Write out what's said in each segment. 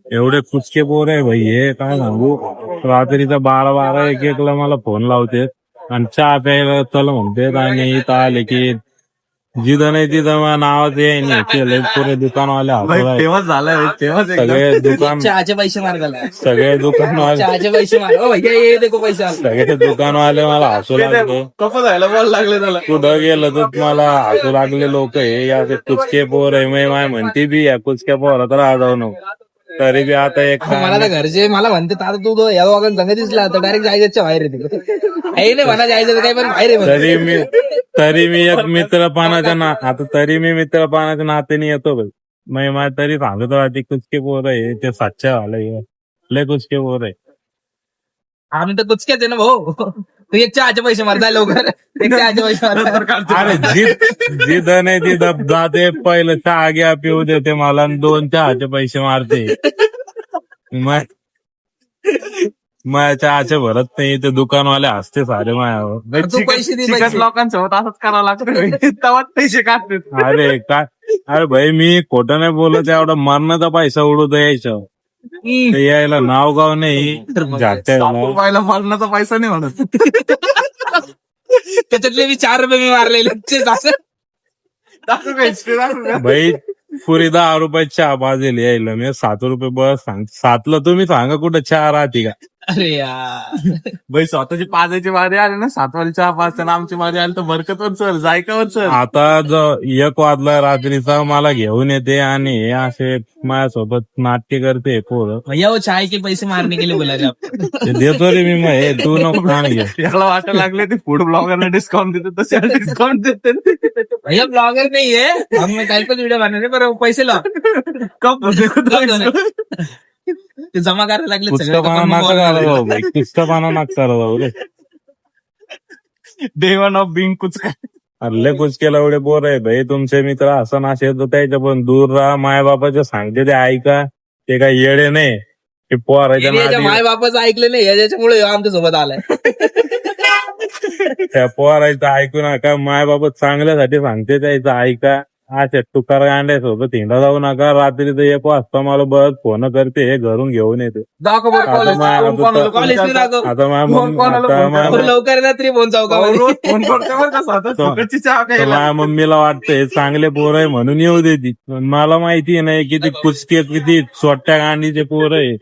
एवढे कुचके पोर आहे भाई, हे काय सांगू. रात्रीचा 12-12-1-1 मला फोन लावते आणि चहा प्यायला चल म्हणते, आणि इथं आले की जिथं नाही तिथं मला नावाच आहे केलंय. पुरे दुकानवाले फेमस झालाय फेमस सगळे दुकान चहाचे पैसे मार्गाला सगळे दुकानवाले चहाचे पैसे मार्ग भैया ये देखो पैसे सगळे दुकानवाले मला हसू लागले. कप जायला बॉल लागले त्याला. कुठं गेलं तर मला हसू लागले लोक. हे या कुचके पोर आहे, माय म्हणते बी या कुचक्या पोरा तर जाऊ नको. तरी बी आता एक मला तर घरचे मला म्हणते आता तू या दोघांना संग दिसला तर डायरेक्ट जायच्या बाहेर येते. नाही म्हणा जायचं काही पण बाहेर आहे. तरी मी एक मित्रपानाच्या नात्याने येतो भाई. मला तरी सांगतो ती कुचके पोर आहे ते सातच्या झालंय. लय कुचके पोर आहे. आम्ही तर कुचक्याच आहे ना भाऊ. तू एक चहाचे पैसे मार जाय लवकर. एक चहाचे पैसे मार. अरे जिथं नाही तिथं जाते, पहिलं चहा घ्या पिऊ देते मला आणि 2 चहाचे पैसे मारते. माझ्या चहाचे भरत नाही ते दुकानवाले हसते सारे मायावर. तू पैसे दे चिकट लोकांसोबत असंच करावं लागतं. तेव्हाच पैसे काढते. अरे काय, अरे भाई मी खोटं नाही बोलत. एवढा मरणाचा पैसा उडवतो यायचं. ते यायला नाव गाव नाही रुपयाला मारण्याचा पैसा नाही म्हणत. त्याच्यातले मी 4 रुपये मी मारलेले. भाई पुरी 10 रुपये चहा पाजेल यायला मी 7 रुपये बस सांग. 7ला तुम्ही सांगा कुठं चहा राहते का. अरे यार भाई स्वतःची पाजायची मारी आली ना, 7 चहा पाचताना आमची मारी आली तर बरकतवर चल जायकावर चल. आता 1 वाजला रात्रीचा मला घेऊन येते आणि हे असे माझ्यासोबत नाट्य करते पोरं. भैया वो चाय के पैसे मारने के लिए बोला रे आप. देतो रे मी. मग हे तू नको खाण घे. याला वाटायला लागले ते फूड ब्लॉगरने डिस्काउंट देते तसे डिस्काउंट देते. भैया ब्लॉगर नहीं है, हम कल पर वीडियो बना रहे पर पैसे लो कप ते जमा करायला लागले कुचकापाना नाका करा भाऊ भाई. कुचकापाना नाका करा भाऊ रे. डे वन ऑफ बिंग कुचका. अरे कुचकेला एवढे पोर आहे भाई. तुमचे मित्र असं नाशे तर त्याच्या पण दूर राहा. मायबापाचे सांगते ते ऐका. ते काही येडे नाही की पोराच्या नादी. माय बापाचं ऐकलं नाही याच्यामुळे आमच्या सोबत आलाय. त्या पोरायचं ऐकू नका. मायबाप चांगल्यासाठी सांगते त्याचं ऐका. अच्छा तुकार गांड्यासोबत हिंडा जाऊ नका. रात्रीचं 1 वाजता मला बस फोन करते, हे घरून घेऊन येते. कॉलेज लवकर रात्री फोन माझ्या मम्मीला वाटतंय चांगले पोर आहे म्हणून येऊ देते. मला माहिती नाही किती कुचके किती सोट्या गांडीचे पोर आहे.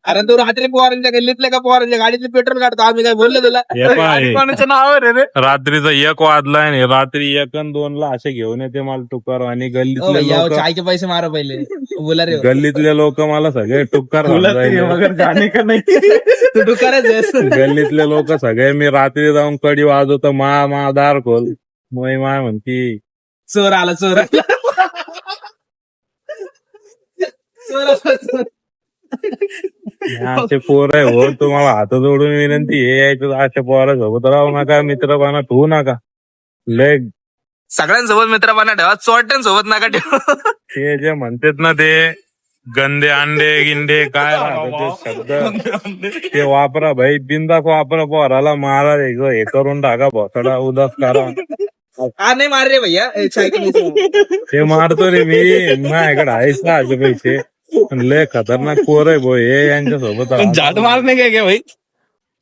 अरे तू रात्री पोरांच्या गल्लीतले का पोरांच्या गाडीतले पेट्रोल काढतो. आम्ही काय बोललो तुला. कोणाच्या नावावर आहे रे. रात्रीचा 1 वाजलाय आणि रात्री 1 आणि 2ला असे घेऊन येते मला टुकार. आणि गल्लीतले लोक चायचे पैसे मारा पहिले बोला रे. गल्लीतले लोक मला सगळे टुकार गाणे का नाही तू टुकारच गल्लीतले लोक सगळे. मी रात्री जाऊन कडी वाजवतो मा दार खोल. माय म्हणती चोर आला चोर चोर. असे पोर आहे हो. तुम्हाला हात जोडून विनंती हे यायचं अशा पोरासोबत राहू नका. मित्रपणा ठेवू नका. लय सगळ्यांसोबत मित्रपणा ठेवा, चोरट्यांसोबत नका ठेवा. ते जे म्हणतात ना ते गंदे अंडे गिंडे काय राहतात ते शब्द ते वापरा भाई. बिंदास वापरा. पोराला मारा हे करून टाका. भोसडा उदास करा. नाही मार रे भैया. ते मारतो रे मी. माझ्याकडे आहेच ना असे पैसे. लय खतरनाक पोर आहे भाई हे. यांच्यासोबत झाट मारने के क्या भाई.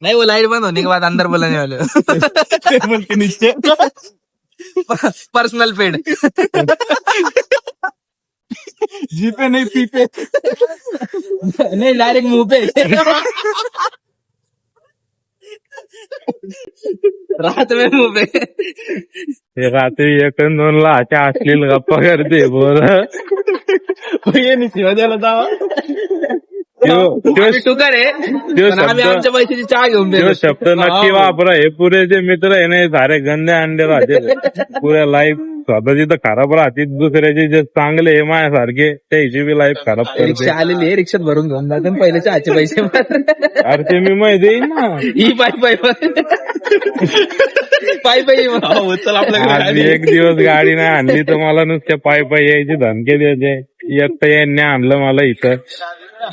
नहीं वो लाइट बंद होने के बाद अंदर बुलाने वाले टेबल के नीचे पर्सनल पेड. जी पे नहीं पी पे. नहीं डायरेक्ट मुंह पे. रात में मुंह पे. हे रात्री 1 आणि 2ला अशा अश्लील गप्पा करते पोर. ये नाही शिवा द्यायला जावा. टुकार आहे. आम्ही आमच्या पैशाची चहा घेऊन तो शब्द नक्की वापरा. हे पुरे जे मित्र आहे ना सारे गंदे अंडे राहते. पुऱ्या लाईफ स्वतःची तर खराब राहते. दुसऱ्याचे जे चांगले हे माझ्यासारखे त्याची बी लाईफ खराब करते. रिक्षा आलेली आहे. रिक्षात भरून घेऊन जाते पहिले चहाचे पैसे. अरे ते मी माहिती येईल ना. ही पाय चल आपल्याकडे. आज एक दिवस गाडी नाही आणली तर मला नुसत्या पाय यायची धमके द्यायचे. एकटं यांनी आणलं मला इथं.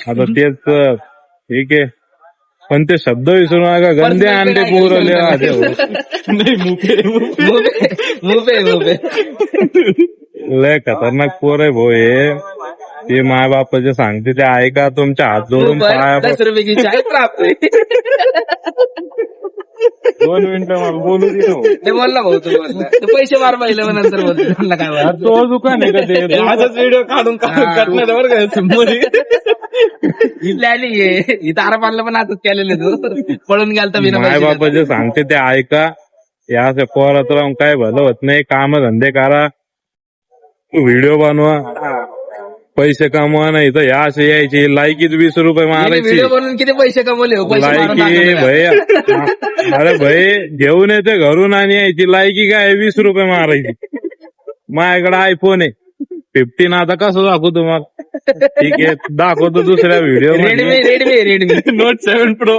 आता तेच ठीक आहे पण ते शब्द विसरू नका. गंदे अंडे पुरवले लय खतरनाक पोर आहे भाऊ हे. ते माय बापाचे सांगते ते ऐका, तुमच्या हात जोडून पाया 10 रुपये की चाय प्राप्त आहे. 2 मिनिटं मला बोलू दे ना. ते बोलला भाऊ, तू बोलला ते पैसे मार पाहिलं मग नंतर बोलतो म्हणला काय अरे तो दुकान आहे का ते? आजच व्हिडिओ काढून करणार बरं का समोर. इथले आली इथं आरामानला पण आजच केलेले तू पळून गेलता बिना माय पैसे बापाचे सांगते ते ऐका. या अशा पोरात राहून काय भलं होत नाही. काम धंदे करा, व्हिडिओ बनवा, पैसे कमवा. नाही तर या असे यायची लायकीत 20 रुपये मारायची. व्हिडिओ बनवून किती पैसे कमवले हो? पैसे मारून लायकी टाकले. भैया, अरे भाई घेऊन येते घरून आणि यायची लायकी काय 20 रुपये मारायची. माझ्याकडे आयफोन आहे 15. आता कसं दाखवू तुम्हाला? ठीक आहे, दाखवतो दुसऱ्या video Redmi note 7 pro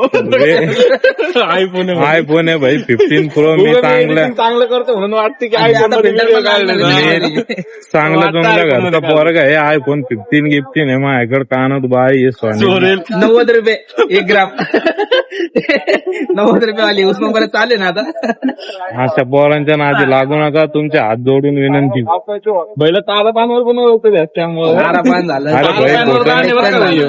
iPhone iPhone आहे भाई 15 प्रो. मी चांगलं करतो म्हणून वाटतं की आयफोन मध्ये व्हिडिओ काढले. चांगलं तुमच्या घरचा पोरगा आहे. आयफोन 15 गिफ्टिन आहे माझ्याकडे. कानात बाई हे सोने 90 रुपये 1 ग्राम 90 रुपये वाली उस्मानाबाद चालले ना आता. अशा पोरांच्या नादी लागू नका. तुमचे हात जोडून विनंती. पहिलं ताजा पानवर पण होतं त्यामुळे आरापान झालं. अरे भाई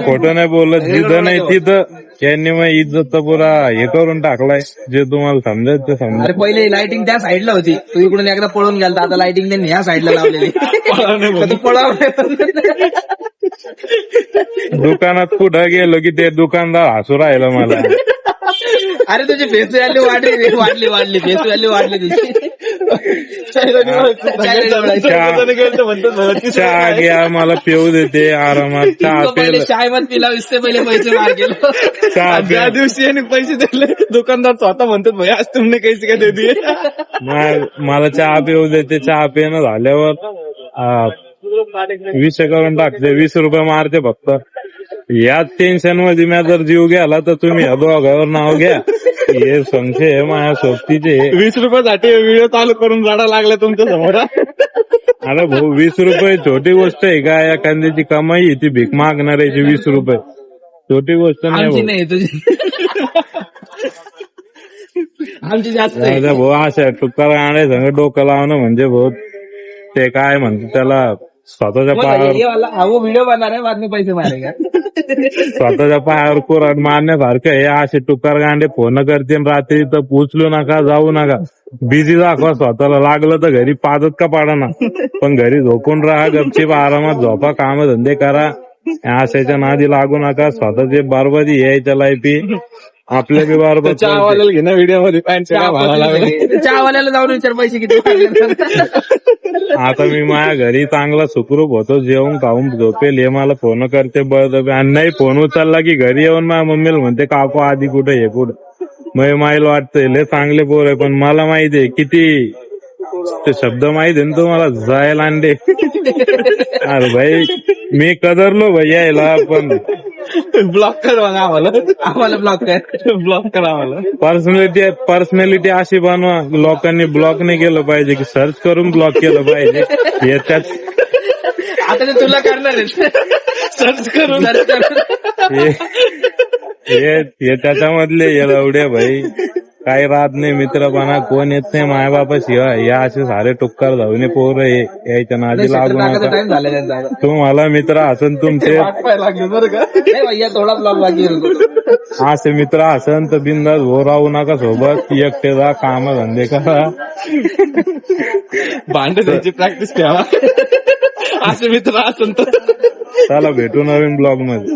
खोटं नाही बोलत. जिथं नाही तिथं यांनी मग इज्जत तर पुरा हे करून टाकलाय. जे तुम्हाला समजायचं ते समजा. अरे पहिले लाइटिंग त्या साईडला होती, तू इकडून एकदा पळून गेलता. आता लाइटिंग त्यांनी ह्या साईडला लावलेली. तू पळाव. दुकानात कुठं गेलो की ते दुकानदार हसू राहिलं मला. अरे तुझी फेस व्हॅल्यू वाढली फेस व्हॅल्यू वाढली तुझी. चहा घ्या मला पिऊ देते आरामात. चहा पहिले पेल चाय मत पिला, इससे पहिले पैसे मार गेलो. चहा ज्या पे दिवशी यांनी पैसे दिले दुकानदार स्वतः म्हणतात भैया आज तुमने कैसे काय दे दिए. मला चहा पिऊ देते. चहा पिणं झाल्यावर 20 करून टाकते. 20 रुपये मारते फक्त. याच टेन्शन मध्ये मी जर जीव गेला तर तुम्ही या दोघांवर नाव घ्या. हे संशय आहे माझ्या सोबतीचे. 20 रुपयासाठी व्हिडिओ चालू करून रडा लागला तुमच्या समोर. अरे भाऊ 20 रुपये छोटी गोष्ट आहे का? एखाद्याची कमाई आहे ती भीक मागणाऱ्याची 20 रुपये छोटी गोष्ट नाही आमची भाऊ. नाही तुझी. आमची जास्त आहे. राजा भाऊ अशा टुक्कर आणाय संग डोकं लावणं म्हणजे भाऊ ते काय म्हणतात त्याला स्वतःच्या पायावर ये वाला हा वो व्हिडिओ बनणार आहे, बाद में पैसे मारेगा. स्वतःच्या पायावर कुऱ्हाड मारण्यासारखं हे. असे टुकार गांडे फोन करते रात्री तर उचलू नका, जाऊ नका, बिझी दाखवा स्वतःला. लागलं तर घरी पाजत का पाडा ना, पण घरी झोपून राहा, गपचीप आरामात झोपा, काम धंदे करा. अशाच्या नादी लागू नका. स्वतःची बरबादी यायच्या लायपी आपल्या बी बरोबर. चहावाल्याला घे ना व्हिडिओ मध्ये पॅन्ट चहावाल्याला जाऊन विचार पैसे किती मारले. आता मी माझ्या घरी चांगला सुखरूप होतो, जेवण खाऊन झोपेल. हे मला फोन करते बळजबरी. आणि नाही फोन उचलला की घरी येऊन माझ्या मम्मीला म्हणते काकू आधी कुठे हे कुठं. मग माईल वाटतंय लय चांगले पोर आहे. पण मला माहिती आहे किती ते शब्द माहिती आहे ना तुम्हाला, जायला अंडे. अरे भाई मी कदरलो भाई यायला, पण ब्लॉक कर मग आम्हाला ब्लॉक कर. ब्लॉक करा आम्हाला. पर्सनॅलिटी अशी बनवा लोकांनी ब्लॉक नाही केलं पाहिजे की सर्च करून ब्लॉक केलं पाहिजे. याच्यात आता ते तुला करणार आहे. सर्च करून हे त्याच्यामधले हे लवडे भाई काही राहत नाही. मित्रपणा कोण येत नाही मायबापाशिवाय. या असे सारे टुक्कर धावणे पोर यायच्या नादी लागू नका. टाइम झाला त्यांचा. तुम्हाला मित्र असन तुमचे लागले बरं का. नाही भैया थोडा ब्लॉक बाकी आहे. असे मित्र असन तर बिंदास हो राहू नका सोबत. एकटे जा, काम धंदे करा, भांडे द्यायची प्रॅक्टिस ठेवा. असे मित्र असेल तर चला भेटू नवीन ब्लॉग मध्ये.